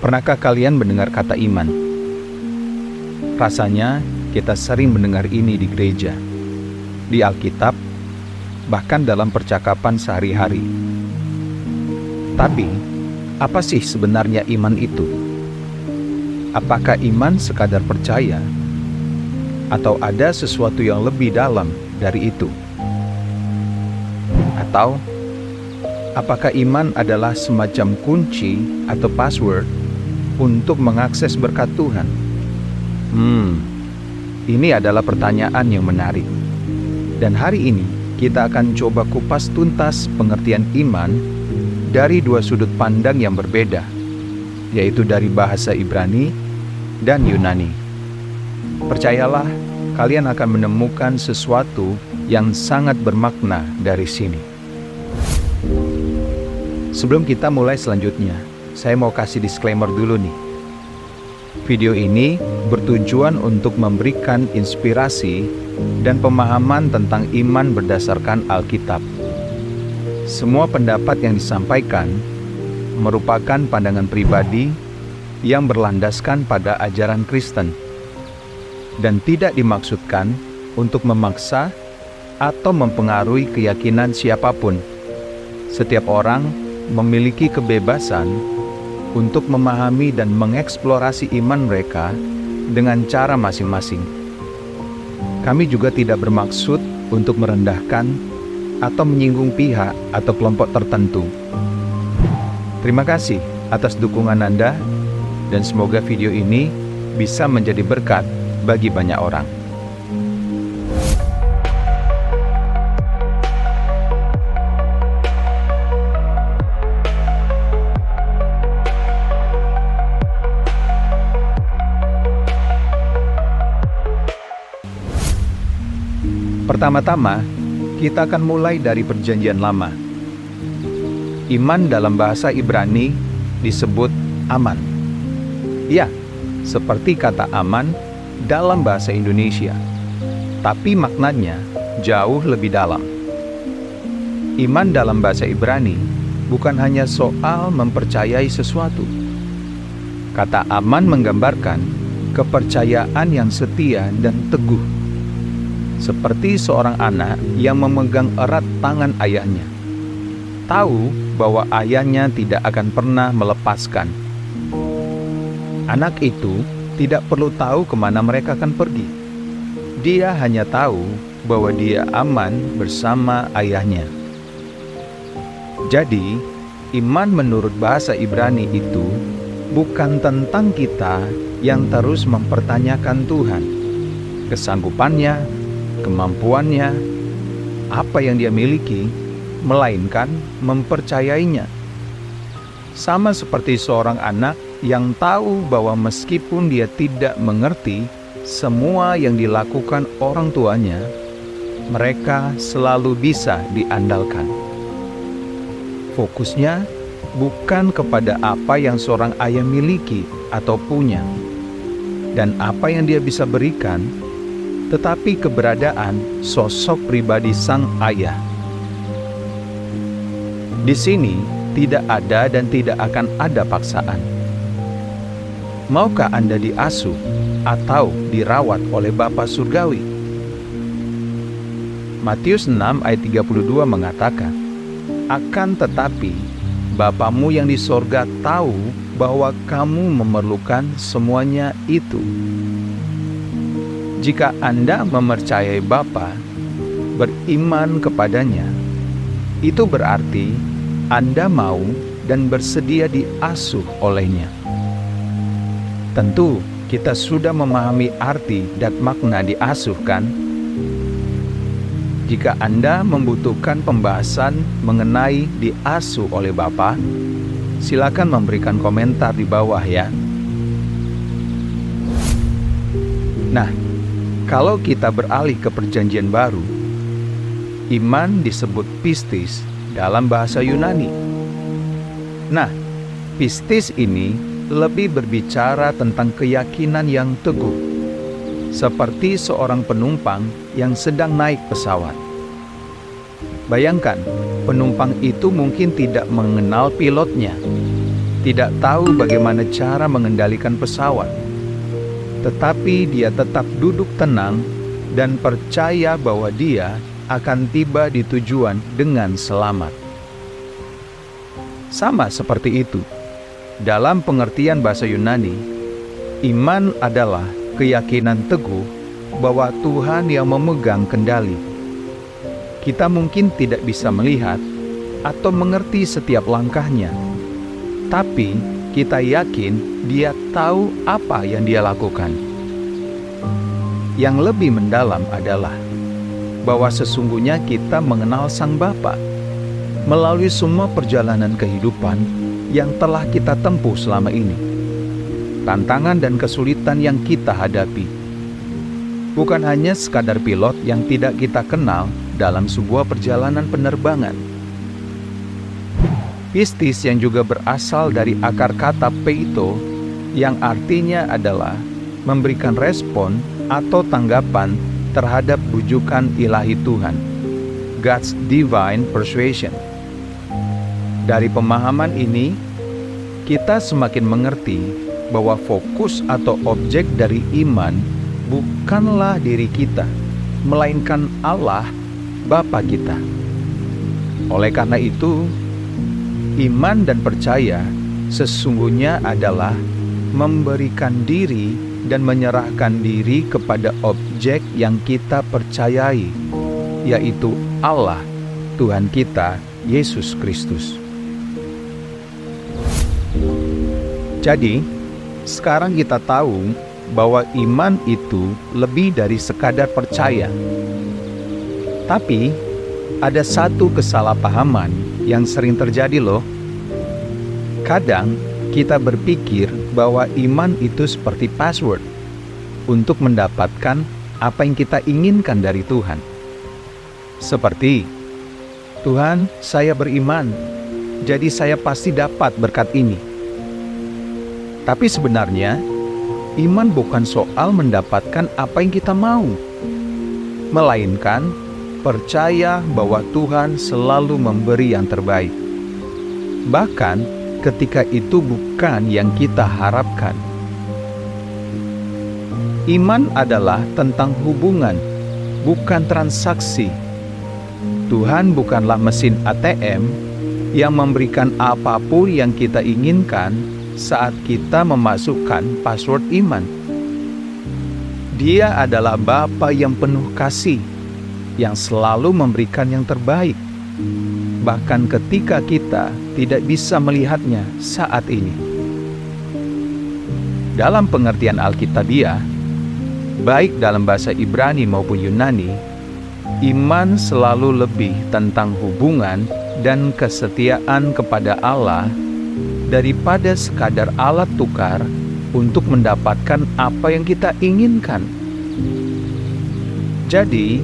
Pernahkah kalian mendengar kata iman? Rasanya kita sering mendengar ini di gereja, di Alkitab, bahkan dalam percakapan sehari-hari. Tapi, apa sih sebenarnya iman itu? Apakah iman sekadar percaya? Atau ada sesuatu yang lebih dalam dari itu? Atau, apakah iman adalah semacam kunci atau password untuk mengakses berkat Tuhan? Ini adalah pertanyaan yang menarik. Dan hari ini kita akan coba kupas tuntas pengertian iman dari dua sudut pandang yang berbeda, yaitu dari bahasa Ibrani dan Yunani. Percayalah, kalian akan menemukan sesuatu yang sangat bermakna dari sini. Sebelum kita mulai selanjutnya, saya mau kasih disclaimer dulu nih. Video ini bertujuan untuk memberikan inspirasi dan pemahaman tentang iman berdasarkan Alkitab. Semua pendapat yang disampaikan merupakan pandangan pribadi yang berlandaskan pada ajaran Kristen dan tidak dimaksudkan untuk memaksa atau mempengaruhi keyakinan siapapun. Setiap orang memiliki kebebasan untuk memahami dan mengeksplorasi iman mereka dengan cara masing-masing. Kami juga tidak bermaksud untuk merendahkan atau menyinggung pihak atau kelompok tertentu. Terima kasih atas dukungan Anda, dan semoga video ini bisa menjadi berkat bagi banyak orang. Pertama-tama, kita akan mulai dari Perjanjian Lama. Iman dalam bahasa Ibrani disebut aman. Ya, seperti kata aman dalam bahasa Indonesia, tapi maknanya jauh lebih dalam. Iman dalam bahasa Ibrani bukan hanya soal mempercayai sesuatu. Kata aman menggambarkan kepercayaan yang setia dan teguh, seperti seorang anak yang memegang erat tangan ayahnya, tahu bahwa ayahnya tidak akan pernah melepaskan. Anak itu tidak perlu tahu kemana mereka akan pergi. Dia hanya tahu bahwa dia aman bersama ayahnya. Jadi, iman menurut bahasa Ibrani itu bukan tentang kita yang terus mempertanyakan Tuhan, kesanggupannya, kemampuannya, apa yang dia miliki, melainkan mempercayainya. Sama seperti seorang anak yang tahu bahwa meskipun dia tidak mengerti semua yang dilakukan orang tuanya, mereka selalu bisa diandalkan. Fokusnya bukan kepada apa yang seorang ayah miliki atau punya, dan apa yang dia bisa berikan, tetapi keberadaan sosok pribadi sang ayah. Di sini tidak ada dan tidak akan ada paksaan. Maukah Anda diasuh atau dirawat oleh Bapa Surgawi? Matius 6 ayat 32 mengatakan, "Akan tetapi Bapamu yang di sorga tahu bahwa kamu memerlukan semuanya itu." Jika Anda mempercayai Bapa, beriman kepadanya, itu berarti Anda mau dan bersedia diasuh olehnya. Tentu, kita sudah memahami arti dan makna diasuh, kan? Jika Anda membutuhkan pembahasan mengenai diasuh oleh Bapa, silakan memberikan komentar di bawah ya. Nah, kalau kita beralih ke Perjanjian Baru, iman disebut pistis dalam bahasa Yunani. Nah, pistis ini lebih berbicara tentang keyakinan yang teguh, seperti seorang penumpang yang sedang naik pesawat. Bayangkan, penumpang itu mungkin tidak mengenal pilotnya, tidak tahu bagaimana cara mengendalikan pesawat, tetapi dia tetap duduk tenang dan percaya bahwa dia akan tiba di tujuan dengan selamat. Sama seperti itu, dalam pengertian bahasa Yunani, iman adalah keyakinan teguh bahwa Tuhan yang memegang kendali. Kita mungkin tidak bisa melihat atau mengerti setiap langkahnya, tapi kita yakin Dia tahu apa yang Dia lakukan. Yang lebih mendalam adalah bahwa sesungguhnya kita mengenal Sang Bapa melalui semua perjalanan kehidupan yang telah kita tempuh selama ini. Tantangan dan kesulitan yang kita hadapi bukan hanya sekadar pilot yang tidak kita kenal dalam sebuah perjalanan penerbangan. Pistis yang juga berasal dari akar kata peito yang artinya adalah memberikan respon atau tanggapan terhadap bujukan ilahi Tuhan, God's divine persuasion. Dari pemahaman ini, kita semakin mengerti bahwa fokus atau objek dari iman bukanlah diri kita, melainkan Allah, Bapa kita. Oleh karena itu, iman dan percaya sesungguhnya adalah memberikan diri dan menyerahkan diri kepada objek yang kita percayai, yaitu Allah, Tuhan kita, Yesus Kristus. Jadi, sekarang kita tahu bahwa iman itu lebih dari sekadar percaya. Tapi, ada satu kesalahpahaman yang sering terjadi loh. Kadang, kita berpikir bahwa iman itu seperti password untuk mendapatkan apa yang kita inginkan dari Tuhan. Seperti, Tuhan, saya beriman, jadi saya pasti dapat berkat ini. Tapi sebenarnya, iman bukan soal mendapatkan apa yang kita mau, melainkan percaya bahwa Tuhan selalu memberi yang terbaik, bahkan ketika itu bukan yang kita harapkan. Iman adalah tentang hubungan, bukan transaksi. Tuhan bukanlah mesin ATM yang memberikan apapun yang kita inginkan saat kita memasukkan password iman. Dia adalah Bapa yang penuh kasih, yang selalu memberikan yang terbaik, bahkan ketika kita tidak bisa melihatnya saat ini. Dalam pengertian Alkitabiah, baik dalam bahasa Ibrani maupun Yunani, iman selalu lebih tentang hubungan dan kesetiaan kepada Allah daripada sekadar alat tukar untuk mendapatkan apa yang kita inginkan. Jadi,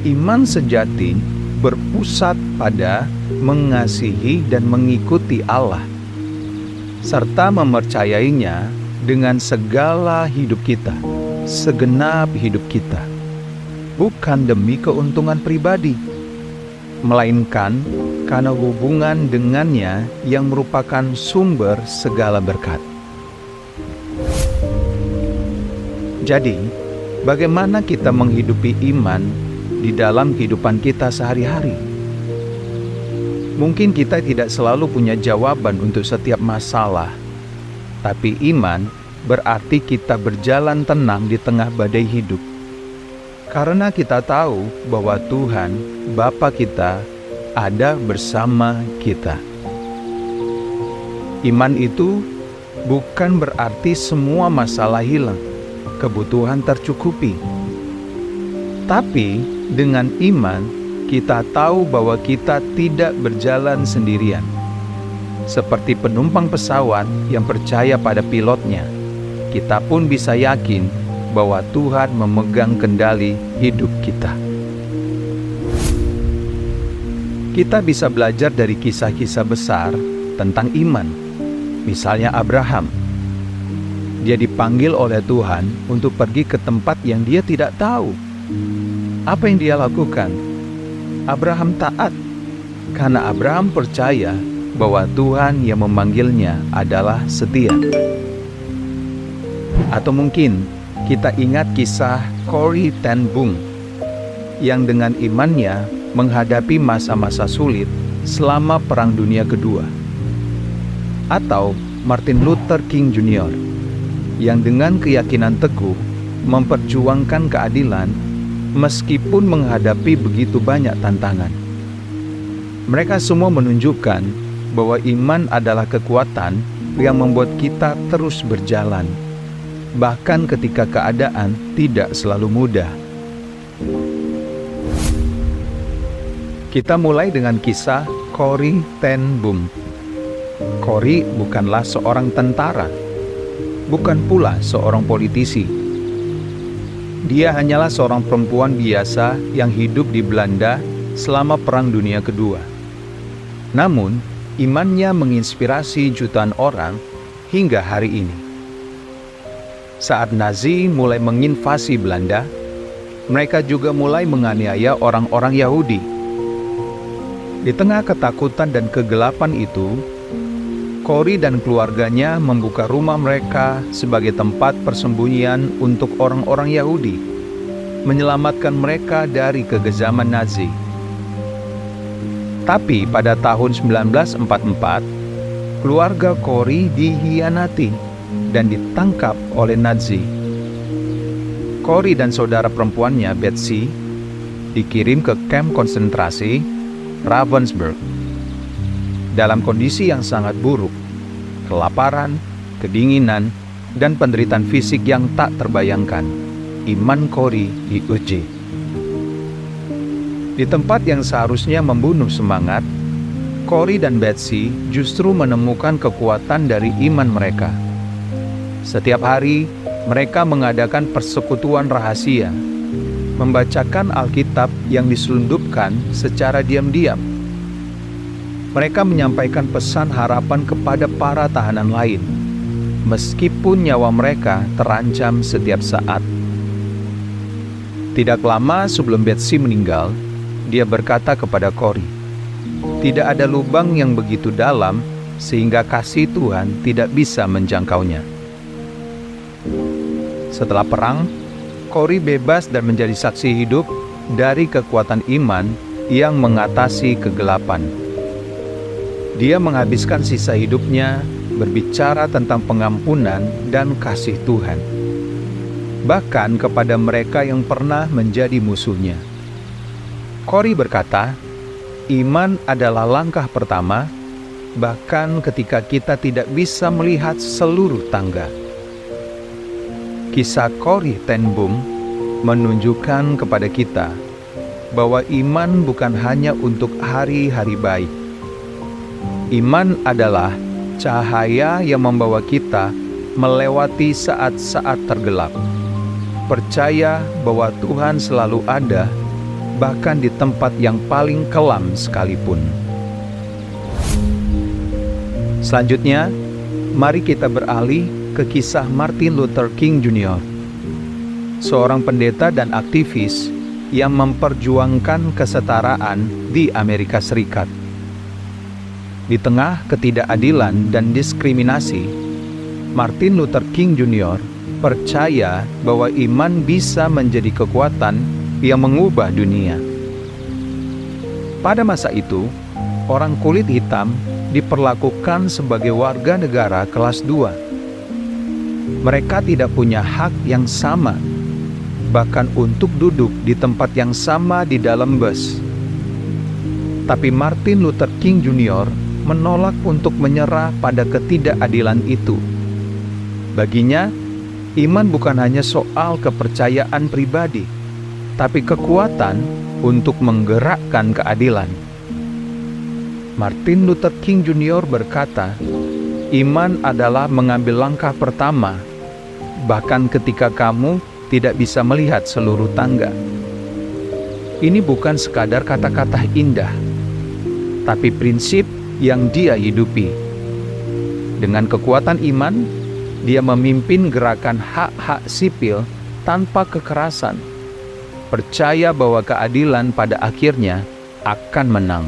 iman sejati berpusat pada mengasihi dan mengikuti Allah, serta mempercayainya dengan segala hidup kita, segenap hidup kita, bukan demi keuntungan pribadi, melainkan karena hubungan dengannya yang merupakan sumber segala berkat. Jadi, bagaimana kita menghidupi iman di dalam kehidupan kita sehari-hari? Mungkin kita tidak selalu punya jawaban untuk setiap masalah, tapi iman berarti kita berjalan tenang di tengah badai hidup, karena kita tahu bahwa Tuhan, Bapa kita, ada bersama kita. Iman itu bukan berarti semua masalah hilang, kebutuhan tercukupi. Tapi dengan iman, kita tahu bahwa kita tidak berjalan sendirian. Seperti penumpang pesawat yang percaya pada pilotnya, kita pun bisa yakin bahwa Tuhan memegang kendali hidup kita. Kita bisa belajar dari kisah-kisah besar tentang iman. Misalnya Abraham. Dia dipanggil oleh Tuhan untuk pergi ke tempat yang dia tidak tahu. Apa yang dia lakukan? Abraham taat, karena Abraham percaya bahwa Tuhan yang memanggilnya adalah setia. Atau mungkin kita ingat kisah Corrie ten Boom yang dengan imannya menghadapi masa-masa sulit selama Perang Dunia Kedua. Atau Martin Luther King Jr. yang dengan keyakinan teguh memperjuangkan keadilan meskipun menghadapi begitu banyak tantangan. Mereka semua menunjukkan bahwa iman adalah kekuatan yang membuat kita terus berjalan, bahkan ketika keadaan tidak selalu mudah. Kita mulai dengan kisah Corrie ten Boom. Corrie bukanlah seorang tentara, bukan pula seorang politisi. Dia hanyalah seorang perempuan biasa yang hidup di Belanda selama Perang Dunia Kedua. Namun, imannya menginspirasi jutaan orang hingga hari ini. Saat Nazi mulai menginvasi Belanda, mereka juga mulai menganiaya orang-orang Yahudi. Di tengah ketakutan dan kegelapan itu, Corrie dan keluarganya membuka rumah mereka sebagai tempat persembunyian untuk orang-orang Yahudi, menyelamatkan mereka dari kekejaman Nazi. Tapi pada tahun 1944, keluarga Corrie dihianati dan ditangkap oleh Nazi. Corrie dan saudara perempuannya, Betsy, dikirim ke kamp konsentrasi Ravensbrück dalam kondisi yang sangat buruk, kelaparan, kedinginan, dan penderitaan fisik yang tak terbayangkan. Iman Corrie diuji. Di tempat yang seharusnya membunuh semangat, Corrie dan Betsy justru menemukan kekuatan dari iman mereka. Setiap hari, mereka mengadakan persekutuan rahasia, membacakan Alkitab yang diselundupkan secara diam-diam. Mereka menyampaikan pesan harapan kepada para tahanan lain, meskipun nyawa mereka terancam setiap saat. Tidak lama sebelum Betsy meninggal, dia berkata kepada Corrie, "Tidak ada lubang yang begitu dalam sehingga kasih Tuhan tidak bisa menjangkaunya." Setelah perang, Corrie bebas dan menjadi saksi hidup dari kekuatan iman yang mengatasi kegelapan. Dia menghabiskan sisa hidupnya berbicara tentang pengampunan dan kasih Tuhan, bahkan kepada mereka yang pernah menjadi musuhnya. Corrie berkata, iman adalah langkah pertama, bahkan ketika kita tidak bisa melihat seluruh tangga. Kisah Corrie ten Boom menunjukkan kepada kita bahwa iman bukan hanya untuk hari-hari baik. Iman adalah cahaya yang membawa kita melewati saat-saat tergelap. Percaya bahwa Tuhan selalu ada, bahkan di tempat yang paling kelam sekalipun. Selanjutnya, mari kita beralih ke kisah Martin Luther King Jr., seorang pendeta dan aktivis yang memperjuangkan kesetaraan di Amerika Serikat. Di tengah ketidakadilan dan diskriminasi, Martin Luther King Jr. percaya bahwa iman bisa menjadi kekuatan yang mengubah dunia. Pada masa itu, orang kulit hitam diperlakukan sebagai warga negara kelas 2. Mereka tidak punya hak yang sama, bahkan untuk duduk di tempat yang sama di dalam bus. Tapi Martin Luther King Jr. menolak untuk menyerah pada ketidakadilan itu. Baginya, iman bukan hanya soal kepercayaan pribadi, tapi kekuatan untuk menggerakkan keadilan. Martin Luther King Jr. berkata, iman adalah mengambil langkah pertama, bahkan ketika kamu tidak bisa melihat seluruh tangga. Ini bukan sekadar kata-kata indah, tapi prinsip yang dia hidupi. Dengan kekuatan iman, dia memimpin gerakan hak-hak sipil tanpa kekerasan, percaya bahwa keadilan pada akhirnya akan menang.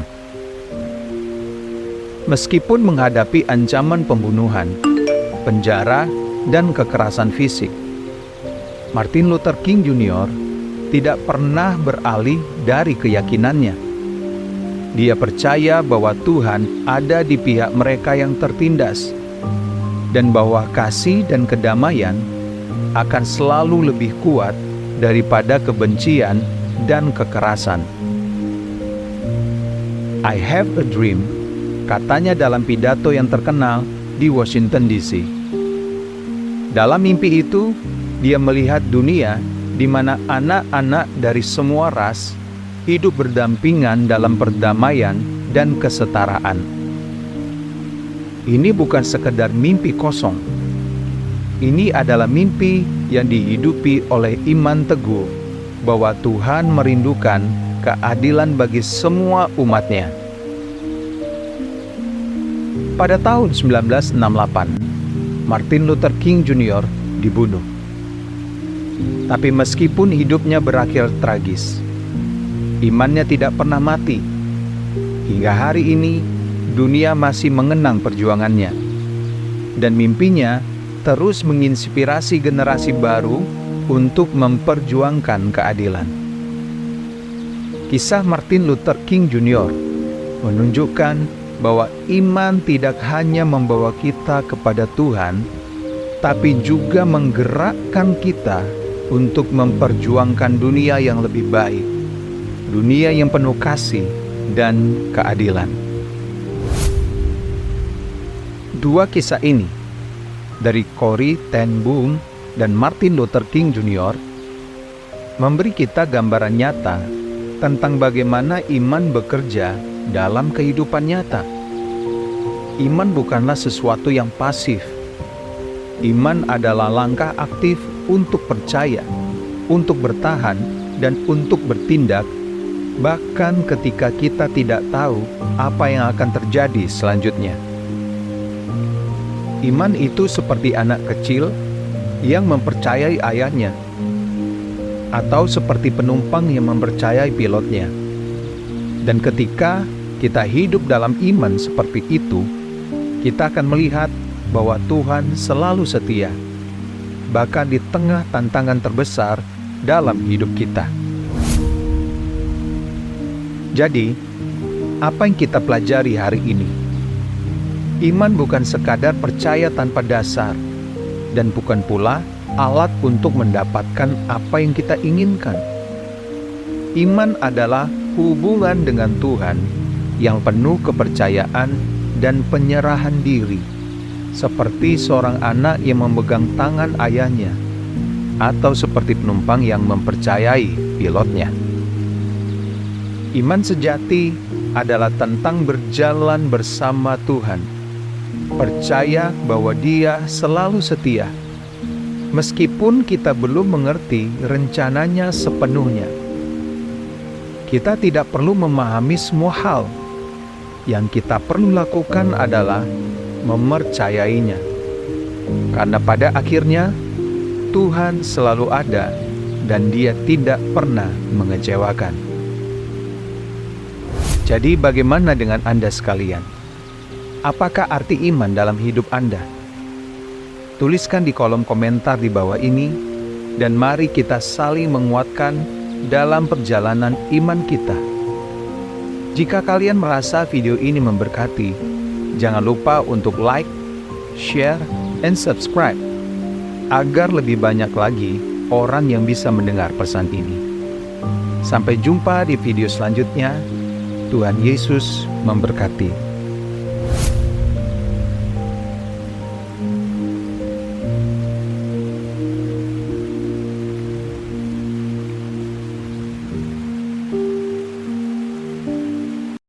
Meskipun menghadapi ancaman pembunuhan, penjara, dan kekerasan fisik, Martin Luther King Jr. tidak pernah beralih dari keyakinannya. Dia percaya bahwa Tuhan ada di pihak mereka yang tertindas, dan bahwa kasih dan kedamaian akan selalu lebih kuat daripada kebencian dan kekerasan. I have a dream, katanya dalam pidato yang terkenal di Washington DC. Dalam mimpi itu, dia melihat dunia di mana anak-anak dari semua ras hidup berdampingan dalam perdamaian dan kesetaraan. Ini bukan sekedar mimpi kosong. Ini adalah mimpi yang dihidupi oleh iman teguh bahwa Tuhan merindukan keadilan bagi semua umatnya. Pada tahun 1968, Martin Luther King Jr. dibunuh. Tapi meskipun hidupnya berakhir tragis, imannya tidak pernah mati. Hingga hari ini, dunia masih mengenang perjuangannya. Dan mimpinya terus menginspirasi generasi baru untuk memperjuangkan keadilan. Kisah Martin Luther King Jr. menunjukkan bahwa iman tidak hanya membawa kita kepada Tuhan, tapi juga menggerakkan kita untuk memperjuangkan dunia yang lebih baik, dunia yang penuh kasih dan keadilan. Dua kisah ini dari Corrie ten Boom dan Martin Luther King Jr. memberi kita gambaran nyata tentang bagaimana iman bekerja dalam kehidupan nyata. Iman bukanlah sesuatu yang pasif. Iman adalah langkah aktif untuk percaya, untuk bertahan, dan untuk bertindak, bahkan ketika kita tidak tahu apa yang akan terjadi selanjutnya. Iman itu seperti anak kecil yang mempercayai ayahnya, atau seperti penumpang yang mempercayai pilotnya. Dan ketika kita hidup dalam iman seperti itu, kita akan melihat bahwa Tuhan selalu setia, bahkan di tengah tantangan terbesar dalam hidup kita. Jadi, apa yang kita pelajari hari ini? Iman bukan sekadar percaya tanpa dasar, dan bukan pula alat untuk mendapatkan apa yang kita inginkan. Iman adalah hubungan dengan Tuhan yang penuh kepercayaan dan penyerahan diri, seperti seorang anak yang memegang tangan ayahnya, atau seperti penumpang yang mempercayai pilotnya. Iman sejati adalah tentang berjalan bersama Tuhan, percaya bahwa Dia selalu setia, meskipun kita belum mengerti rencananya sepenuhnya. Kita tidak perlu memahami semua hal. Yang kita perlu lakukan adalah mempercayainya. Karena pada akhirnya, Tuhan selalu ada dan Dia tidak pernah mengecewakan. Jadi bagaimana dengan Anda sekalian? Apakah arti iman dalam hidup Anda? Tuliskan di kolom komentar di bawah ini, dan mari kita saling menguatkan dalam perjalanan iman kita. Jika kalian merasa video ini memberkati, jangan lupa untuk like, share, and subscribe, agar lebih banyak lagi orang yang bisa mendengar pesan ini. Sampai jumpa di video selanjutnya. Tuhan Yesus memberkati.